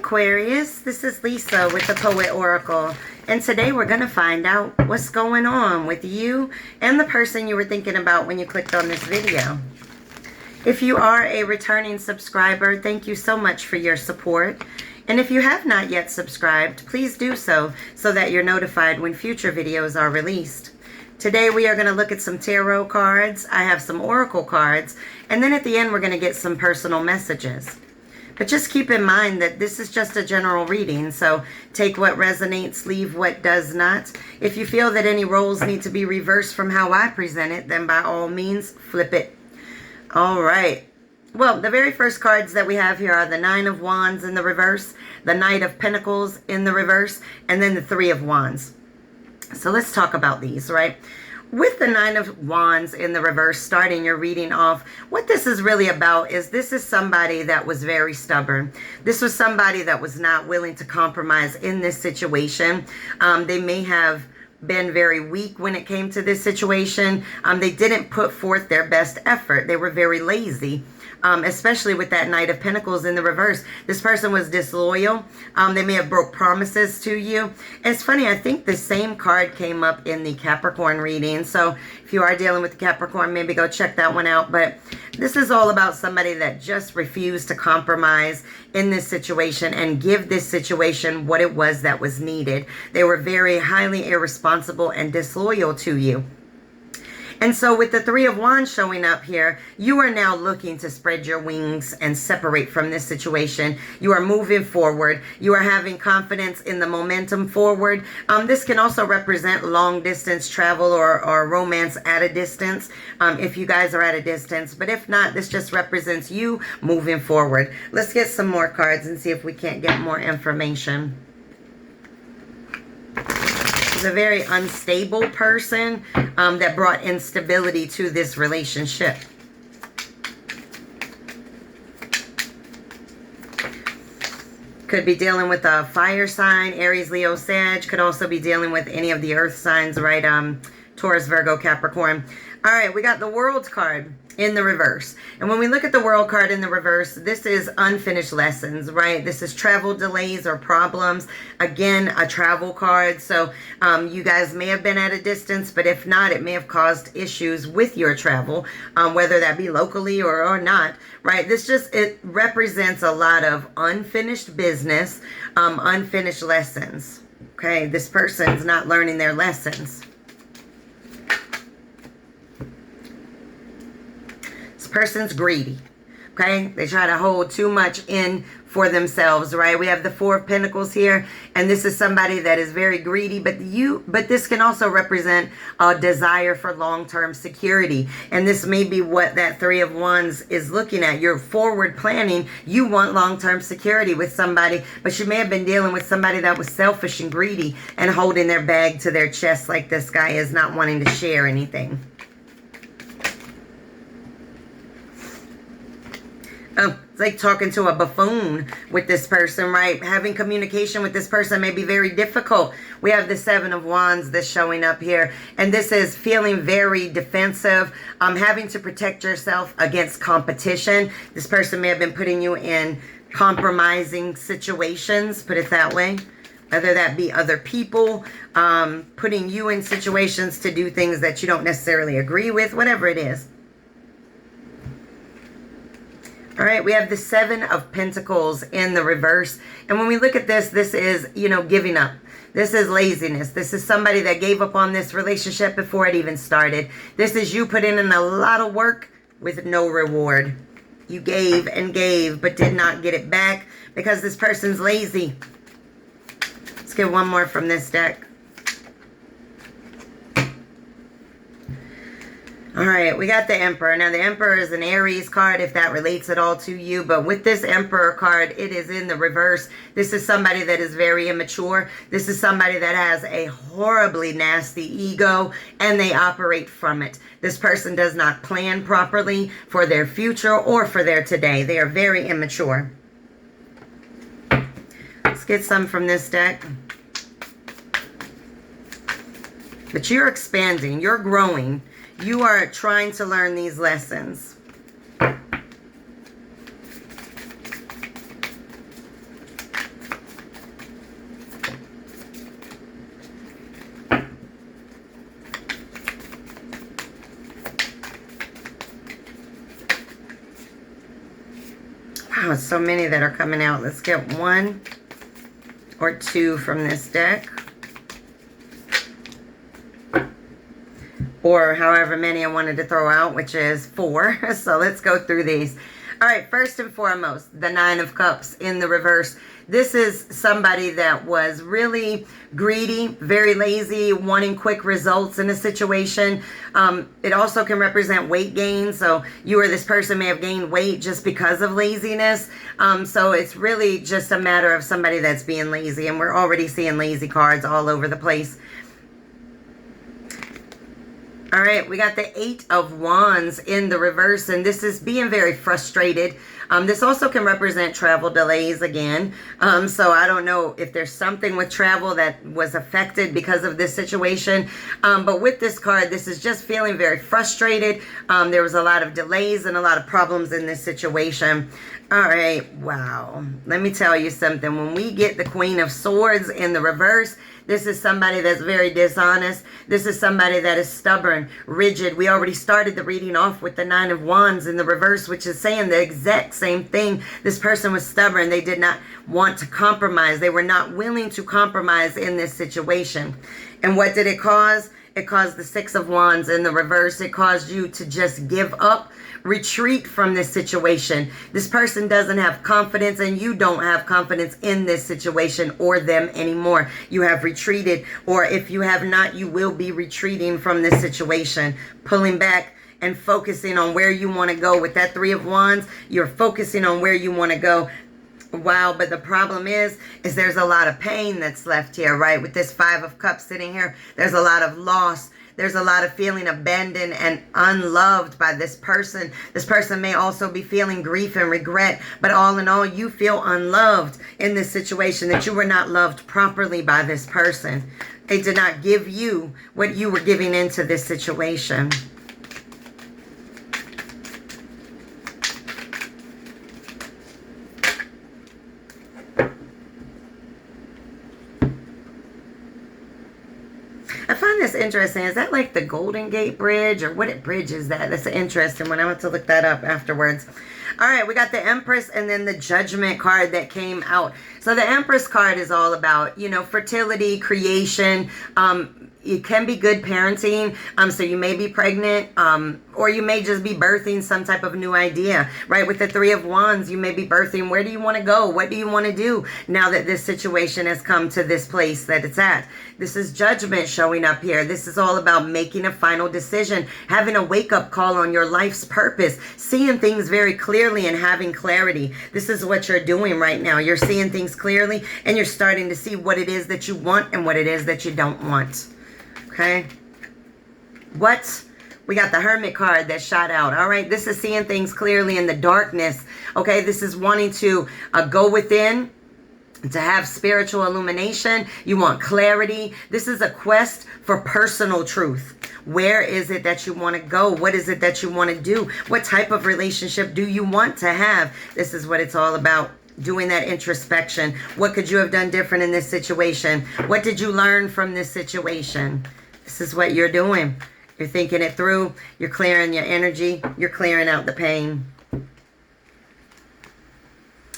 Aquarius, this is Lisa with the Poet Oracle, and today we're going to find out what's going on with you and the person you were thinking about when you clicked on this video. If you are a returning subscriber, thank you so much for your support. And if you have not yet subscribed, please do so that you're notified when future videos are released. Today we are going to look at some tarot cards. I have some oracle cards, and then at the end we're going to get some personal messages. But just keep in mind that this is just a general reading, so take what resonates, leave what does not. If you feel that any roles need to be reversed from how I present it, then by all means, flip it. All right. Well, the very first cards that we have here are the Nine of Wands in the reverse, the Knight of Pentacles in the reverse, and then the Three of Wands. So let's talk about these, right? With the Nine of Wands in the reverse, starting your reading off, what this is really about is this is somebody that was very stubborn. This was somebody that was not willing to compromise in this situation. They may have been very weak when it came to this situation. They didn't put forth their best effort. They were very lazy. Especially with that Knight of Pentacles in the reverse. This person was disloyal. They may have broke promises to you. And it's funny, I think the same card came up in the Capricorn reading. So if you are dealing with Capricorn, maybe go check that one out. But this is all about somebody that just refused to compromise in this situation and give this situation what it was that was needed. They were very highly irresponsible and disloyal to you. And so with the Three of Wands showing up here, you are now looking to spread your wings and separate from this situation. You are moving forward. You are having confidence in the momentum forward. This can also represent long distance travel or romance at a distance, if you guys are at a distance. But if not, this just represents you moving forward. Let's get some more cards and see if we can't get more information. Is a very unstable person that brought instability to this relationship. Could be dealing with a fire sign, Aries, Leo, Sag. Could also be dealing with any of the earth signs, right? Taurus, Virgo, Capricorn. All right, we got the World card in the reverse. And when we look at the World card in the reverse, this is unfinished lessons, right? This is travel delays or problems. Again, a travel card. So you guys may have been at a distance, but if not, it may have caused issues with your travel, whether that be locally or not, right? It represents a lot of unfinished business, unfinished lessons. Okay, this person's not learning their lessons. Person's greedy. Okay, they try to hold too much in for themselves, right? We have the Four of Pentacles here, and this is somebody that is very greedy, but this can also represent a desire for long-term security. And this may be what that Three of Wands is looking at. You're forward planning. You want long-term security with somebody, but you may have been dealing with somebody that was selfish and greedy and holding their bag to their chest like this guy is, not wanting to share anything. Oh, it's like talking to a buffoon with this person, right? Having communication with this person may be very difficult. We have the Seven of Wands that's showing up here. And this is feeling very defensive, having to protect yourself against competition. This person may have been putting you in compromising situations, put it that way. Whether that be other people, putting you in situations to do things that you don't necessarily agree with, whatever it is. All right, we have the Seven of Pentacles in the reverse. And when we look at this, this is, giving up. This is laziness. This is somebody that gave up on this relationship before it even started. This is you putting in a lot of work with no reward. You gave and gave, but did not get it back because this person's lazy. Let's get one more from this deck. All right, we got the Emperor. Now, the Emperor is an Aries card, if that relates at all to you. But with this Emperor card, it is in the reverse. This is somebody that is very immature. This is somebody that has a horribly nasty ego, and they operate from it. This person does not plan properly for their future or for their today. They are very immature. Let's get some from this deck. But you're expanding. You're growing. You are trying to learn these lessons. Oh, so many that are coming out. Let's get 1 or 2 from this deck. Or however many I wanted to throw out, which is 4. So let's go through these. All right, first and foremost, the 9 of Cups in the reverse. This is somebody that was really greedy, very lazy, wanting quick results in a situation. It also can represent weight gain. So you or this person may have gained weight just because of laziness. So it's really just a matter of somebody that's being lazy. And we're already seeing lazy cards all over the place. All right, we got the 8 of Wands in the reverse, and this is being very frustrated. This also can represent travel delays again. So I don't know if there's something with travel that was affected because of this situation. But with this card, this is just feeling very frustrated. There was a lot of delays and a lot of problems in this situation. All right, wow. Let me tell you something. When we get the Queen of Swords in the reverse, this is somebody that's very dishonest. This is somebody that is stubborn, rigid. We already started the reading off with the 9 of Wands in the reverse, which is saying the exact same thing. This person was stubborn. They did not want to compromise. They were not willing to compromise in this situation. And what did it cause? It caused the 6 of Wands in the reverse. It caused you to just give up, retreat from this situation. This person doesn't have confidence, and you don't have confidence in this situation or them anymore. You have retreated, or if you have not, you will be retreating from this situation, pulling back and focusing on where you want to go. With that 3 of Wands, you're focusing on where you want to go. Wow, but the problem is there's a lot of pain that's left here, right? With this 5 of Cups sitting here, there's a lot of loss. There's a lot of feeling abandoned and unloved by this person. This person may also be feeling grief and regret, but all in all, you feel unloved in this situation, that you were not loved properly by this person. They did not give you what you were giving into this situation. I find this interesting. Is that like the Golden Gate Bridge, or what bridge is that? That's an interesting one. I want to look that up afterwards. All right, we got the Empress and then the Judgment card that came out. So the Empress card is all about, you know, fertility, creation. It can be good parenting. So you may be pregnant, or you may just be birthing some type of new idea, right? With the 3 of Wands, you may be birthing. Where do you want to go? What do you want to do now that this situation has come to this place that it's at? This is Judgment showing up here. This is all about making a final decision, having a wake-up call on your life's purpose, seeing things very clearly and having clarity. This is what you're doing right now. You're seeing things clearly, and you're starting to see what it is that you want and what it is that you don't want. Okay. What? We got the Hermit card that shot out. All right. This is seeing things clearly in the darkness. Okay. This is wanting to go within, to have spiritual illumination. You want clarity. This is a quest for personal truth. Where is it that you want to go? What is it that you want to do? What type of relationship do you want to have? This is what it's all about. Doing that introspection. What could you have done different in this situation? What did you learn from this situation? This is what you're doing. You're thinking it through. You're clearing your energy. You're clearing out the pain.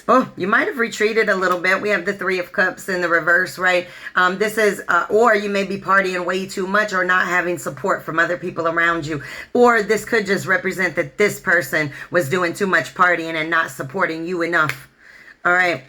Oh, you might have retreated a little bit. We have the 3 of Cups in the reverse, right? This is, or you may be partying way too much, or not having support from other people around you. Or this could just represent that this person was doing too much partying and not supporting you enough. All right.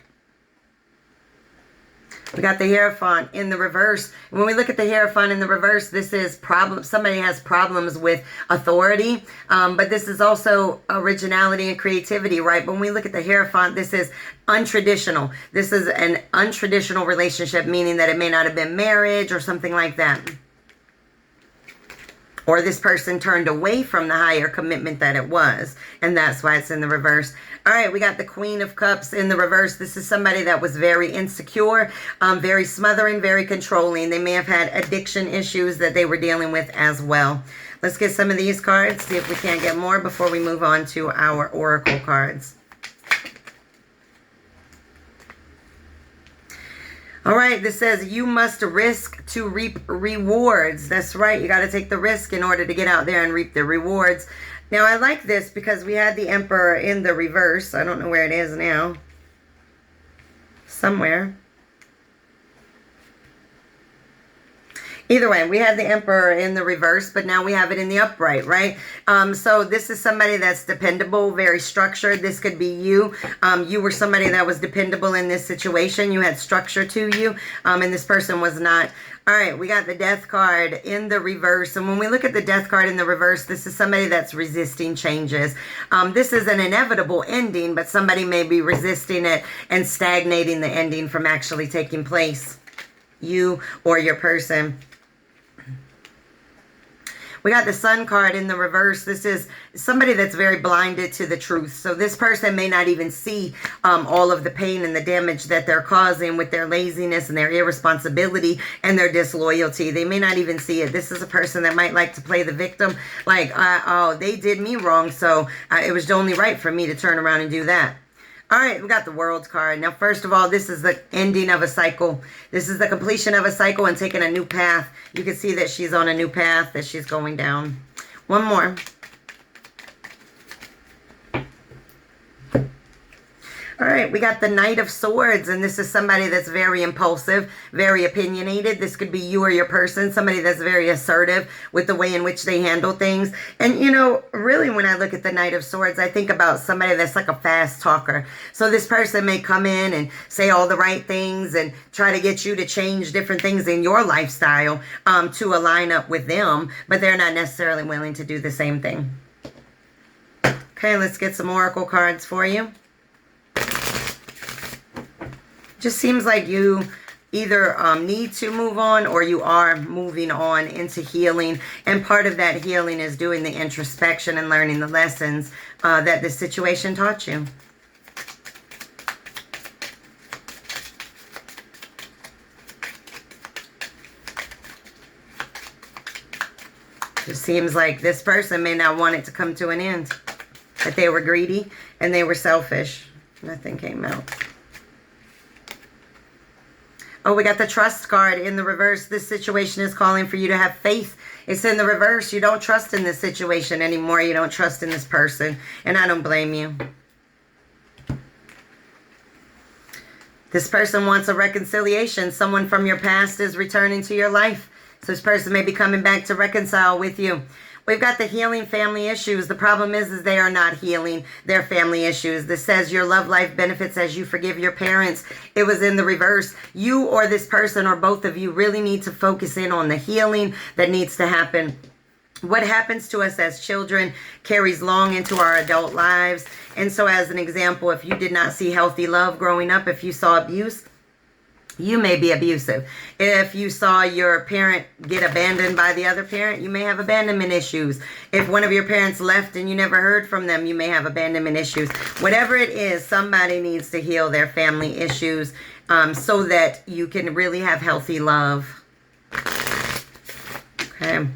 We got the Hierophant in the reverse. When we look at the Hierophant in the reverse, this is problem. Somebody has problems with authority, but this is also originality and creativity, right? When we look at the Hierophant, this is untraditional. This is an untraditional relationship, meaning that it may not have been marriage or something like that. Or this person turned away from the higher commitment that it was. And that's why it's in the reverse. All right, we got the Queen of Cups in the reverse. This is somebody that was very insecure, very smothering, very controlling. They may have had addiction issues that they were dealing with as well. Let's get some of these cards, see if we can't get more before we move on to our Oracle cards. All right, this says you must risk to reap rewards. That's right. You got to take the risk in order to get out there and reap the rewards. Now, I like this because we had the Emperor in the reverse. I don't know where it is now. Somewhere. Either way, we have the Emperor in the reverse, but now we have it in the upright, right? So this is somebody that's dependable, very structured. This could be you. You were somebody that was dependable in this situation. You had structure to you, and this person was not. All right, we got the Death card in the reverse. And when we look at the Death card in the reverse, this is somebody that's resisting changes. This is an inevitable ending, but somebody may be resisting it and stagnating the ending from actually taking place. You or your person. We got the Sun card in the reverse. This is somebody that's very blinded to the truth. So this person may not even see all of the pain and the damage that they're causing with their laziness and their irresponsibility and their disloyalty. They may not even see it. This is a person that might like to play the victim. Like, oh, they did me wrong, so it was only right for me to turn around and do that. All right, we got the World card. Now, first of all, this is the ending of a cycle. This is the completion of a cycle and taking a new path. You can see that she's on a new path that she's going down. One more. All right, we got the Knight of Swords, and this is somebody that's very impulsive, very opinionated. This could be you or your person, somebody that's very assertive with the way in which they handle things. And, you know, really when I look at the Knight of Swords, I think about somebody that's like a fast talker. So this person may come in and say all the right things and try to get you to change different things in your lifestyle to align up with them, but they're not necessarily willing to do the same thing. Okay, let's get some oracle cards for you. Just seems like you either need to move on or you are moving on into healing. And part of that healing is doing the introspection and learning the lessons that this situation taught you. It seems like this person may not want it to come to an end. That they were greedy and they were selfish. Nothing came out. Oh, we got the Trust card in the reverse. This situation is calling for you to have faith. It's in the reverse. You don't trust in this situation anymore. You don't trust in this person. And I don't blame you. This person wants a reconciliation. Someone from your past is returning to your life. So this person may be coming back to reconcile with you. We've got the healing family issues. The problem is they are not healing their family issues. This says your love life benefits as you forgive your parents. It was in the reverse. You or this person or both of you really need to focus in on the healing that needs to happen. What happens to us as children carries long into our adult lives. And so as an example, if you did not see healthy love growing up, if you saw abuse, you may be abusive. If you saw your parent get abandoned by the other parent, you may have abandonment issues. If one of your parents left and you never heard from them, you may have abandonment issues. Whatever it is, somebody needs to heal their family issues so that you can really have healthy love. Okay.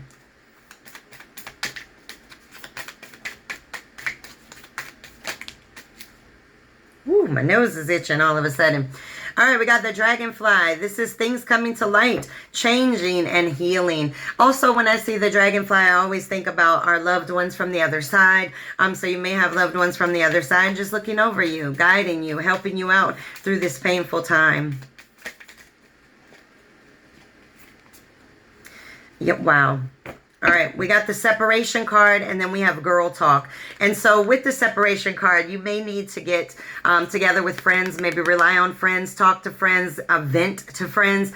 Ooh, my nose is itching all of a sudden. All right, we got the Dragonfly. This is things coming to light, changing and healing. Also, when I see the Dragonfly, I always think about our loved ones from the other side. So you may have loved ones from the other side just looking over you, guiding you, helping you out through this painful time. Yep, wow. All right, we got the Separation card, and then we have Girl Talk. And so with the Separation card, you may need to get together with friends, maybe rely on friends, talk to friends, vent to friends,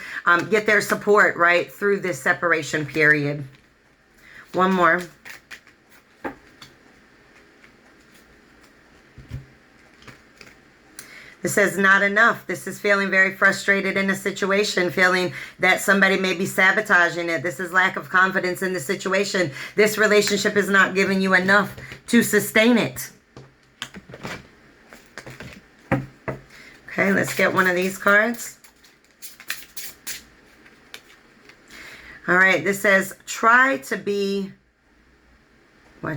get their support, right, through this separation period. One more. This says not enough. This is feeling very frustrated in a situation, feeling that somebody may be sabotaging it. This is lack of confidence in the situation. This relationship is not giving you enough to sustain it. Okay, let's get one of these cards. All right, this says try to be...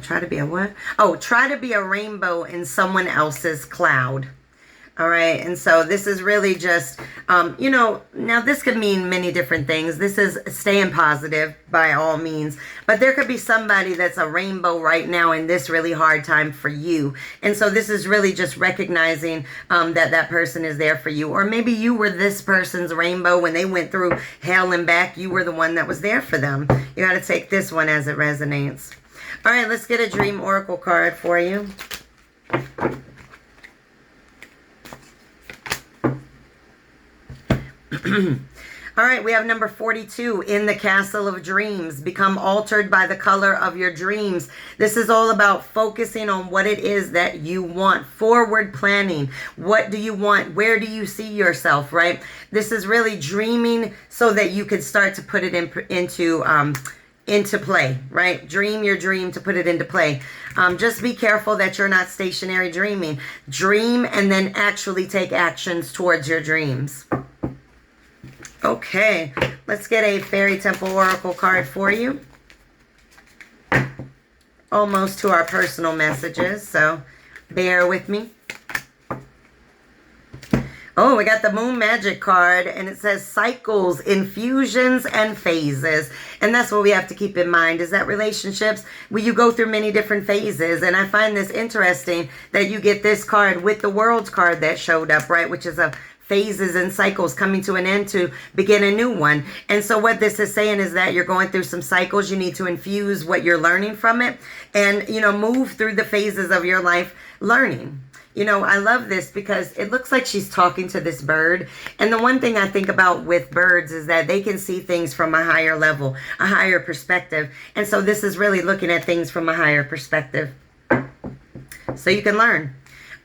Try to be a what? Oh, try to be a rainbow in someone else's cloud. All right. And so this is really just, you know, now this could mean many different things. This is staying positive by all means. But there could be somebody that's a rainbow right now in this really hard time for you. And so this is really just recognizing that that person is there for you. Or maybe you were this person's rainbow when they went through hell and back. You were the one that was there for them. You got to take this one as it resonates. All right. Let's get a dream oracle card for you. All right, we have number 42, in the castle of dreams. Become altered by the color of your dreams. This is all about focusing on what it is that you want. Forward planning. What do you want? Where do you see yourself, right? This is really dreaming so that you can start to put it into play, right? Dream your dream to put it into play. Just be careful that you're not stationary dreaming. Dream and then actually take actions towards your dreams. Okay, let's get a Fairy Temple Oracle card for you. Almost to our personal messages, so bear with me. Oh, we got the Moon Magic card, and it says cycles, infusions, and phases. And that's what we have to keep in mind, is that relationships, where you go through many different phases. And I find this interesting that you get this card with the World's card that showed up, right? Which is a phases and cycles coming to an end to begin a new one. And so what this is saying is that you're going through some cycles. You need to infuse what you're learning from it and, you know, move through the phases of your life learning. You know, I love this because it looks like she's talking to this bird. And the one thing I think about with birds is that they can see things from a higher level, a higher perspective. And so this is really looking at things from a higher perspective, so you can learn.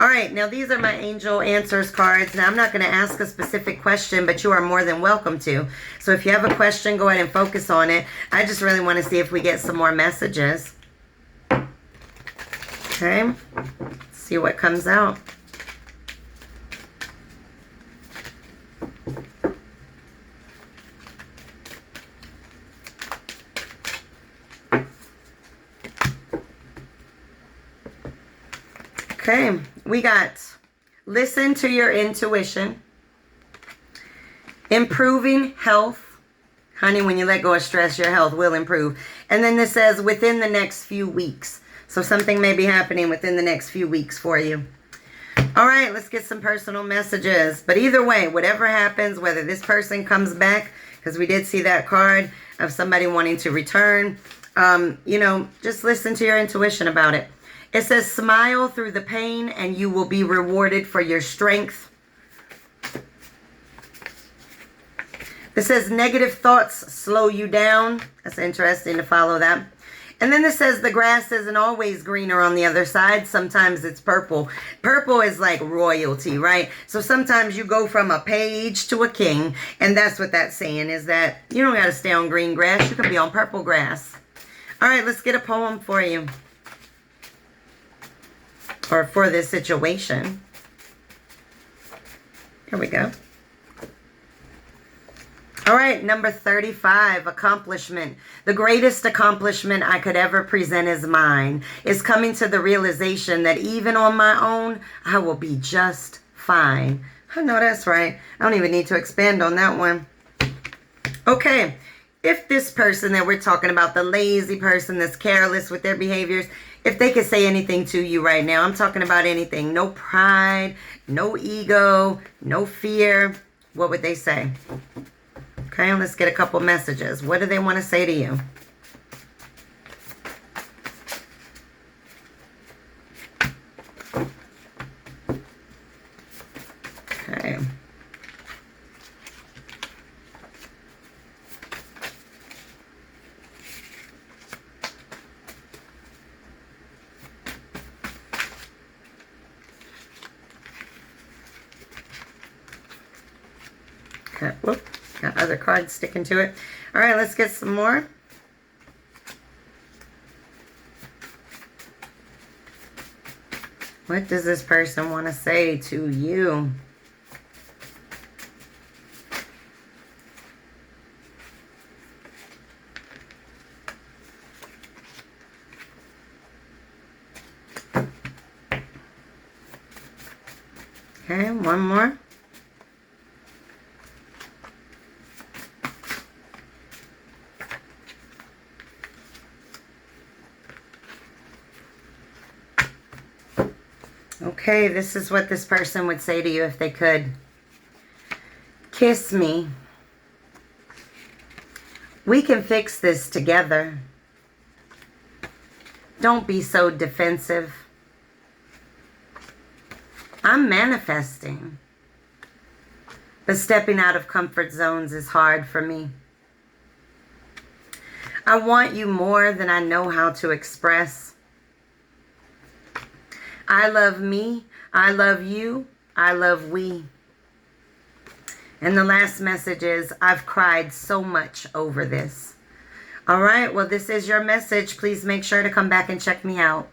All right, now these are my angel answers cards. Now I'm not going to ask a specific question, but you are more than welcome to. So if you have a question, go ahead and focus on it. I just really want to see if we get some more messages. Okay, let's see what comes out. Okay, we got listen to your intuition, improving health. Honey, when you let go of stress, your health will improve. And then this says within the next few weeks. So something may be happening within the next few weeks for you. All right, let's get some personal messages. But either way, whatever happens, whether this person comes back, because we did see that card of somebody wanting to return, you know, just listen to your intuition about it. It says, smile through the pain and you will be rewarded for your strength. It says, negative thoughts slow you down. That's interesting to follow that. And then this says, the grass isn't always greener on the other side. Sometimes it's purple. Purple is like royalty, right? So sometimes you go from a page to a king. And that's what that's saying, is that you don't got to stay on green grass. You can be on purple grass. All right, let's get a poem for you. Or for this situation. Here we go. All right, number 35, accomplishment. The greatest accomplishment I could ever present as mine is coming to the realization that even on my own, I will be just fine. I know that's right. I don't even need to expand on that one. Okay, if this person that we're talking about, the lazy person that's careless with their behaviors, if they could say anything to you right now, I'm talking about anything. No pride, no ego, no fear. What would they say? Okay, let's get a couple messages. What do they want to say to you? Okay. Okay, whoop. Got other cards sticking to it. All right, let's get some more. What does this person want to say to you? Okay, one one more. Okay, this is what this person would say to you if they could. Kiss me. We can fix this together. Don't be so defensive. I'm manifesting. But stepping out of comfort zones is hard for me. I want you more than I know how to express. I love me. I love you. I love we. And the last message is, I've cried so much over this. All right, well, this is your message. Please make sure to come back and check me out.